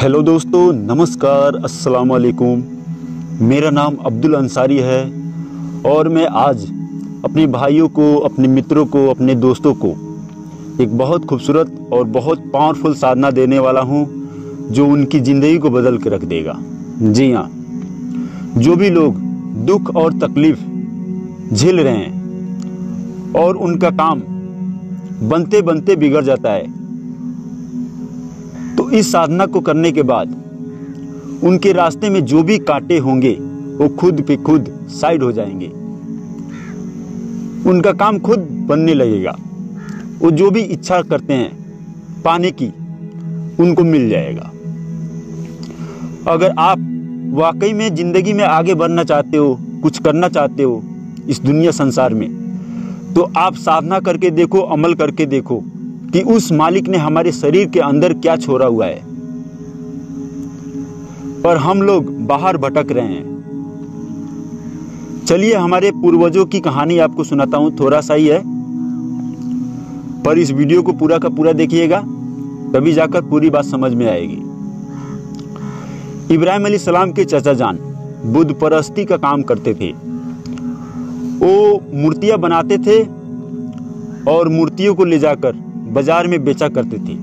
Hello दोस्तों, नमस्कार, अस्सलाम वालेकुम। मेरा नाम अब्दुल अंसारी है और मैं आज अपने भाइयों को, अपने मित्रों को, अपने दोस्तों को एक बहुत खूबसूरत और बहुत पावरफुल साधना देने वाला हूं जो उनकी ज़िंदगी को बदल के रख देगा। जी हाँ, जो भी लोग दुख और तकलीफ़ झेल रहे हैं और उनका काम बनते बनते बिगड़ जाता है, तो इस साधना को करने के बाद उनके रास्ते में जो भी कांटे होंगे वो खुद पे खुद साइड हो जाएंगे। उनका काम खुद बनने लगेगा। वो जो भी इच्छा करते हैं पाने की, उनको मिल जाएगा। अगर आप वाकई में ज़िंदगी में आगे बढ़ना चाहते हो, कुछ करना चाहते हो इस दुनिया संसार में, तो आप साधना करके देखो, अमल करके देखो कि उस मालिक ने हमारे शरीर के अंदर क्या छोड़ा हुआ है। पर हम लोग बाहर भटक रहे हैं। चलिए हमारे पूर्वजों की कहानी आपको सुनाता हूं, थोड़ा सा ही है, पर इस वीडियो को पूरा का पूरा देखिएगा, तभी जाकर पूरी बात समझ में आएगी। इब्राहिम अलैहिस्सलाम के चाचा जान बुद्ध परस्ती का काम करते थे। वो मूर्तियां बनाते थे और मूर्तियों को ले जाकर बाजार में बेचा करते थे।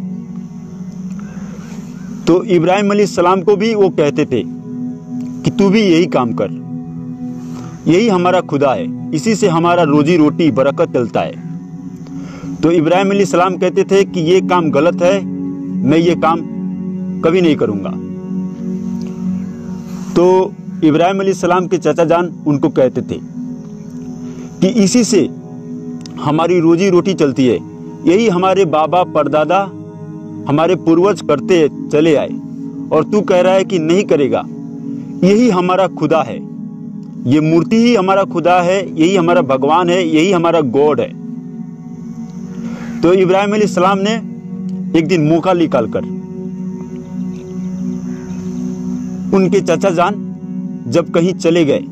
तो इब्राहिम अलैहिस्सलाम को भी वो कहते थे कि तू भी यही काम कर, यही हमारा खुदा है, इसी से हमारा रोजी रोटी बरकत चलता है। तो इब्राहिम अलैहिस्सलाम कहते थे कि ये काम गलत है, मैं ये काम कभी नहीं करूंगा। तो इब्राहिम अलैहिस्सलाम के चाचा जान उनको कहते थे कि इसी से हमारी रोजी रोटी चलती है, यही हमारे बाबा परदादा, हमारे पूर्वज करते चले आए, और तू कह रहा है कि नहीं करेगा। यही हमारा खुदा है, ये मूर्ति ही हमारा खुदा है, यही हमारा भगवान है, यही हमारा गॉड है। तो इब्राहिम अलैहिस्सलाम ने एक दिन मौका निकालकर उनके चाचा जान जब कहीं चले गए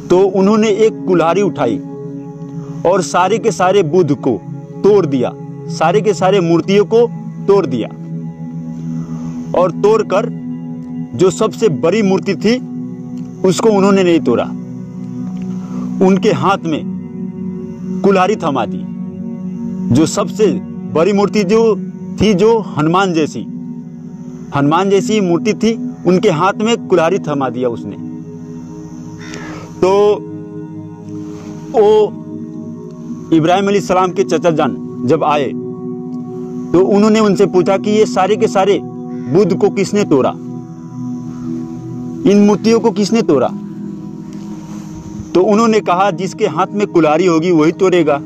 तो उन्होंने एक कुल्हाड़ी उठाई और सारे के सारे बुद्ध को तोड़ दिया, सारे के सारे मूर्तियों को तोड़ दिया, और तोड़कर जो सबसे बड़ी मूर्ति थी उसको उन्होंने नहीं तोड़ा। उनके हाथ में कुल्हाड़ी थमा दी। जो सबसे बड़ी मूर्ति जो थी, जो हनुमान जैसी मूर्ति थी, उनके हाथ में कुल्हाड़ी थमा दिया उसने। तो वो इब्राहिम अलैहिस्सलाम के चाचा जान जब आए तो उन्होंने उनसे पूछा कि ये सारे के सारे बुद्ध को किसने तोड़ा, इन मूर्तियों को किसने तोड़ा। तो उन्होंने कहा जिसके हाथ में कुल्हाड़ी होगी वही तोड़ेगा।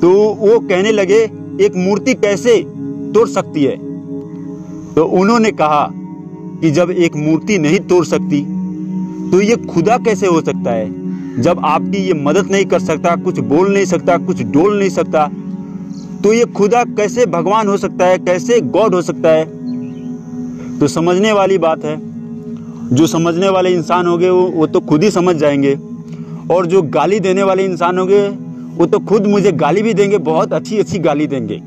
तो वो कहने लगे एक मूर्ति कैसे तोड़ सकती है। तो उन्होंने कहा कि जब एक मूर्ति नहीं तोड़ सकती तो ये खुदा कैसे हो सकता है। जब आपकी ये मदद नहीं कर सकता, कुछ बोल नहीं सकता, कुछ डोल नहीं सकता, तो ये खुदा कैसे भगवान हो सकता है, कैसे गॉड हो सकता है। तो समझने वाली बात है, जो समझने वाले इंसान होंगे वो तो खुद ही समझ जाएंगे, और जो गाली देने वाले इंसान होंगे वो तो खुद मुझे गाली भी देंगे, बहुत अच्छी अच्छी गाली देंगे।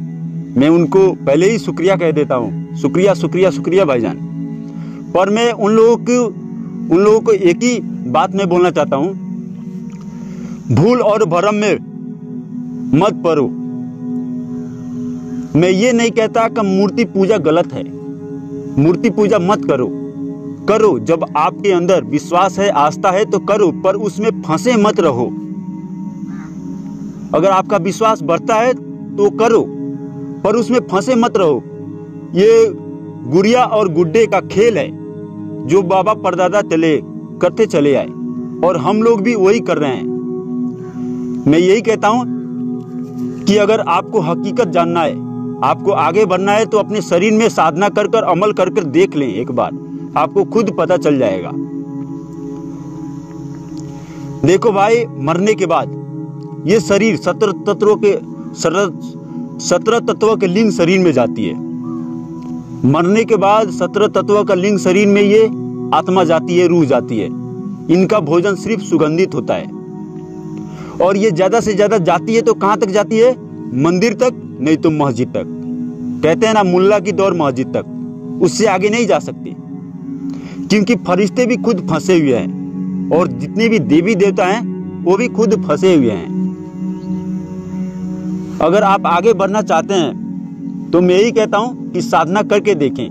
मैं उनको पहले ही शुक्रिया कह देता हूँ, शुक्रिया शुक्रिया शुक्रिया भाईजान। पर मैं उन लोगों को एक ही बात मैं बोलना चाहता हूँ, भूल और भरम में मत पड़ो। मैं ये नहीं कहता कि मूर्ति पूजा गलत है, मूर्ति पूजा मत करो। जब आपके अंदर विश्वास है, आस्था है तो करो, पर उसमें फंसे मत रहो। अगर आपका विश्वास बढ़ता है तो करो, पर उसमें फंसे मत रहो। ये गुड़िया और गुड्डे का खेल है जो बाबा परदादा करते चले आए, और हम लोग भी वही कर रहे हैं। मैं यही कहता हूं कि अगर आपको हकीकत जानना है, आपको आगे बढ़ना है, तो अपने शरीर में साधना कर अमल कर देख लें एक बार, आपको खुद पता चल जाएगा। देखो भाई, मरने के बाद ये शरीर 17 तत्वों के लिंग शरीर में जाती है। मरने के बाद 17 तत्वों का लिंग शरीर में ये आत्मा जाती है, रूह जाती है। इनका भोजन सिर्फ सुगंधित होता है, और ये ज्यादा से ज्यादा जाती है तो कहां तक जाती है, मंदिर तक, नहीं तो मस्जिद तक। कहते हैं ना, मुल्ला की दौड़ मस्जिद तक, उससे आगे नहीं जा सकते, क्योंकि फरिश्ते भी खुद फंसे हुए हैं और जितने भी देवी देवता हैं वो भी खुद फंसे हुए हैं। अगर आप आगे बढ़ना चाहते हैं तो मैं यही कहता हूं कि साधना करके देखें।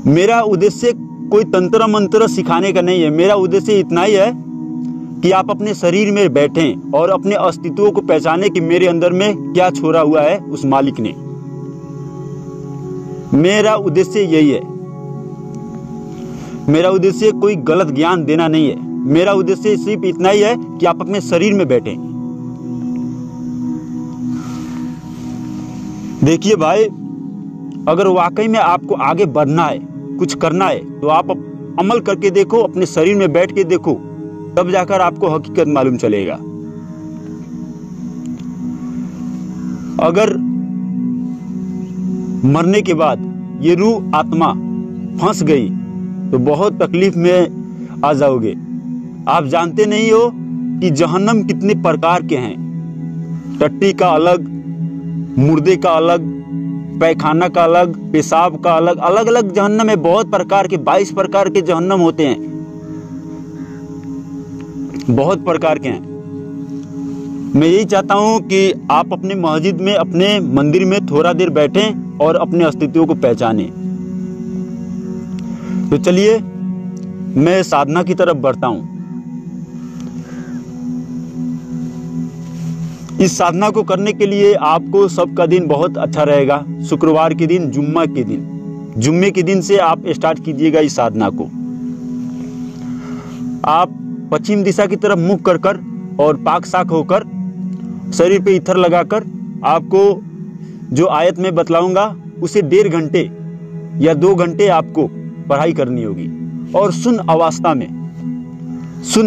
मेरा उद्देश्य कोई तंत्र मंत्र सिखाने का नहीं है, मेरा उद्देश्य इतना ही है कि आप अपने शरीर में बैठें और अपने अस्तित्व को पहचानें कि मेरे अंदर में क्या छोड़ा हुआ है उस मालिक ने। मेरा उद्देश्य यही है। मेरा उद्देश्य कोई गलत ज्ञान देना नहीं है, मेरा उद्देश्य सिर्फ इतना ही है कि आप अपने शरीर में बैठें। देखिए भाई, अगर वाकई में आपको आगे बढ़ना है, कुछ करना है, तो आप अमल करके देखो, अपने शरीर में बैठ के देखो, तब जाकर आपको हकीकत मालूम चलेगा। अगर मरने के बाद ये रूह आत्मा फंस गई तो बहुत तकलीफ में आ जाओगे। आप जानते नहीं हो कि जहन्नम कितने प्रकार के हैं। टट्टी का अलग, मुर्दे का अलग, पैखाना का अलग, पेशाब का अलग, अलग अलग जहन्नम है। बहुत प्रकार के, 22 प्रकार के जहन्नम होते हैं, बहुत प्रकार के हैं। मैं यही चाहता हूं कि आप अपने मस्जिद में, अपने मंदिर में थोड़ा देर बैठें और अपने अस्तित्व को पहचानें। तो चलिए मैं साधना की तरफ बढ़ता हूं। इस साधना को करने के लिए आपको सबका दिन बहुत अच्छा रहेगा। शुक्रवार के दिन, जुम्मे के दिन से आप स्टार्ट कीजिएगा इस साधना को। आप पश्चिम दिशा की तरफ मुख कर और पाक साक होकर शरीर पे इथर लगाकर आपको जो आयत में बतलाऊंगा उसे 1.5 घंटे या 2 घंटे आपको पढ़ाई करनी होगी। और सुन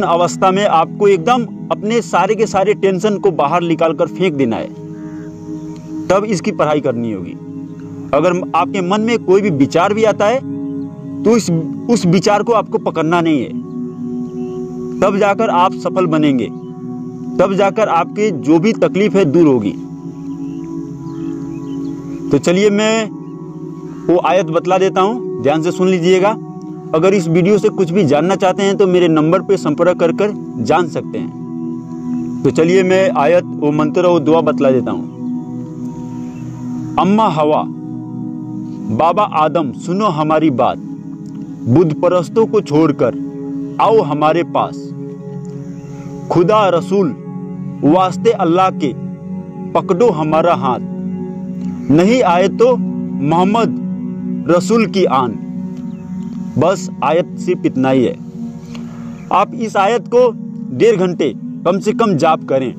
अवस्था में आपको एकदम अपने सारे के सारे टेंशन को बाहर निकाल कर फेंक देना है, तब इसकी पढ़ाई करनी होगी। अगर आपके मन में कोई भी विचार भी आता है तो उस विचार को आपको पकड़ना नहीं है, तब जाकर आप सफल बनेंगे, तब जाकर आपकी जो भी तकलीफ है दूर होगी। तो चलिए मैं वो आयत बतला देता हूं, ध्यान से सुन लीजिएगा। अगर इस वीडियो से कुछ भी जानना चाहते हैं तो मेरे नंबर पे संपर्क कर जान सकते हैं। तो चलिए मैं आयत, वो मंत्र, वो दुआ बतला देता हूं। अम्मा हवा, बाबा आदम, सुनो हमारी बात, बुद्ध परस्तों को छोड़कर आओ हमारे पास। खुदा रसूल वास्ते अल्लाह के पकड़ो हमारा हाथ, नहीं आए तो मोहम्मद रसूल की आन। बस आयत सिर्फ इतना ही है। आप इस आयत को 1.5 घंटे कम से कम जाप करें।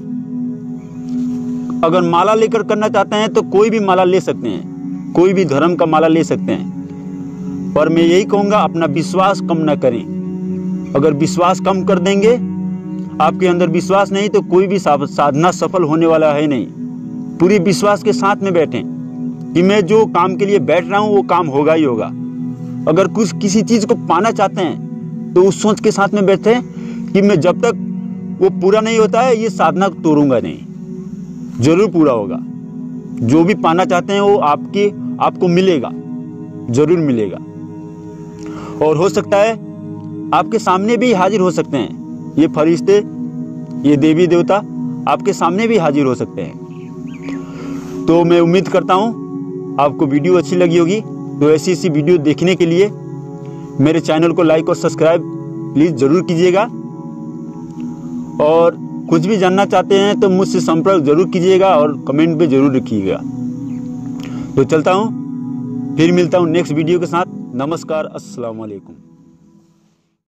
अगर माला लेकर करना चाहते हैं तो कोई भी माला ले सकते हैं, कोई भी धर्म का माला ले सकते हैं, पर मैं यही कहूँगा अपना विश्वास कम ना करें। अगर विश्वास कम कर देंगे, आपके अंदर विश्वास नहीं, तो कोई भी साधना सफल होने वाला है नहीं। पूरी विश्वास के साथ में बैठें कि मैं जो काम के लिए बैठ रहा हूँ वो काम होगा ही होगा। अगर किसी चीज को पाना चाहते हैं तो उस सोच के साथ में बैठे कि मैं जब तक वो पूरा नहीं होता है ये साधना तोड़ूंगा नहीं, जरूर पूरा होगा। जो भी पाना चाहते हैं वो आपको मिलेगा, जरूर मिलेगा। और हो सकता है आपके सामने भी हाजिर हो सकते हैं ये फरिश्ते, ये देवी देवता आपके सामने भी हाजिर हो सकते हैं। तो मैं उम्मीद करता हूँ आपको वीडियो अच्छी लगी होगी। तो ऐसी वीडियो देखने के लिए मेरे चैनल को लाइक और सब्सक्राइब प्लीज़ ज़रूर कीजिएगा। और कुछ भी जानना चाहते हैं तो मुझसे संपर्क जरूर कीजिएगा और कमेंट में ज़रूर रखिएगा। तो चलता हूँ, फिर मिलता हूँ नेक्स्ट वीडियो के साथ। नमस्कार, अस्सलाम वालेकुम।